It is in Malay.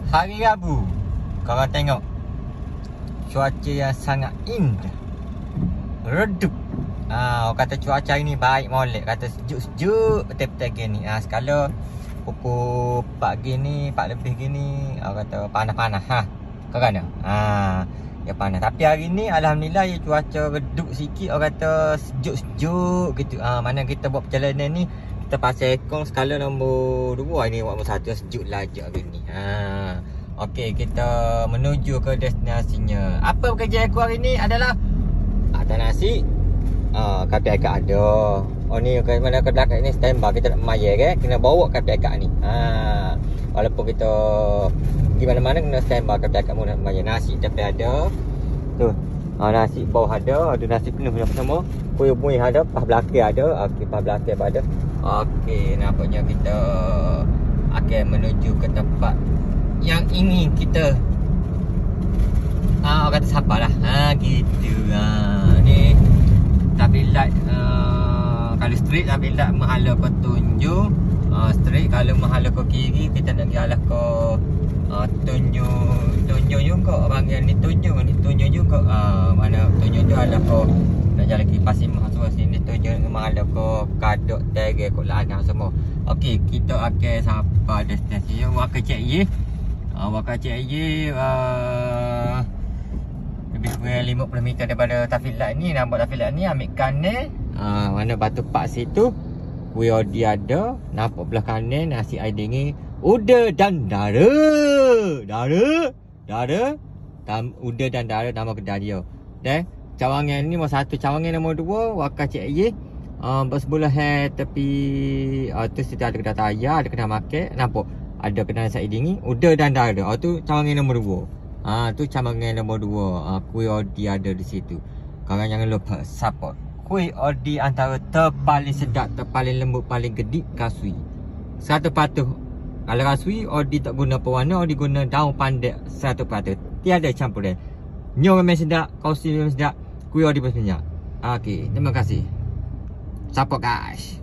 Hari Rabu. Korang tengok cuaca yang sangat indah, redup. Orang kata cuaca hari ni baik molek. Kata sejuk-sejuk betul-betul gini. Sekala pukul 4 gini, 4 lebih gini, orang kata panas-panas. Kau kan? Ya panas. Tapi hari ni alhamdulillah ya cuaca redup sikit. Orang kata sejuk-sejuk gitu. Mana kita buat perjalanan ni, kita pasal aircon skala nombor 2 ni, nombor 1 sejuk lajak hari ni. Okey, kita menuju ke destinasinya. Apa pekerjaan aku hari ni adalah atas nasi. Kapi akak ada. Ni mana ke belakang ni standby, kita nak mayar kan, kena bawa kapi akak ni. Walaupun kita pergi mana-mana kena standby kapi akak mu nak mayar. Nasi tapi ada. Tu. Nasi bawah ada nasi penuh sama. Kuih-kuih ada, pas belakang ada. Okey, pas belakang ada. Okey, nampaknya kita akan menuju ke tempat yang ingin kita orang kata sabarlah. Gitu. Ni traffic light. Kalau straight traffic light menghala ke tunjuk. Straight kalau menghala ke kiri, kita nak pergi arah ke tunjuk juga. Bahagian ni tunjuk juga. Mana tunjuk tu arah ke nak jalan ke Pasir Mahasiswa sini, tunjuk menghala ke Kadok, Terang, Kok Lanang semua. Okey, kita akan sampai destinasi Waka Cik Ye. Waka Cik Ye lebih kurang 50 meter daripada traffic light ni. Nampak traffic light ni, ambil kanan. Mana Batu Pak situ WOD ada. Nampak belah kanan nasi air dingin, udang dan dara. Udang dan dara nama kedai dia. Dan cawangan ni nombor 1, cawangan nombor 2 Waka Cik Ye. Bersebelah tepi tu situ ada kedai tayar, ada kedai makan. Nampak ada kedai nasi air dingin, udang dan dara. Tu cawangan nombor 2. Tu cawangan nombor 2. Kuih odi ada di situ. Korang jangan lupa support. Kuih odi antara terpaling sedap, terpaling lembut, paling gedik kasui. 100%. Kalau kasui, odi tak guna pewarna, odi guna daun pandak 100%. Tiada campur dia. Nyo memang sedap, kausi memang sedap, kuih odi pun sedap. Okey, terima kasih. Support guys.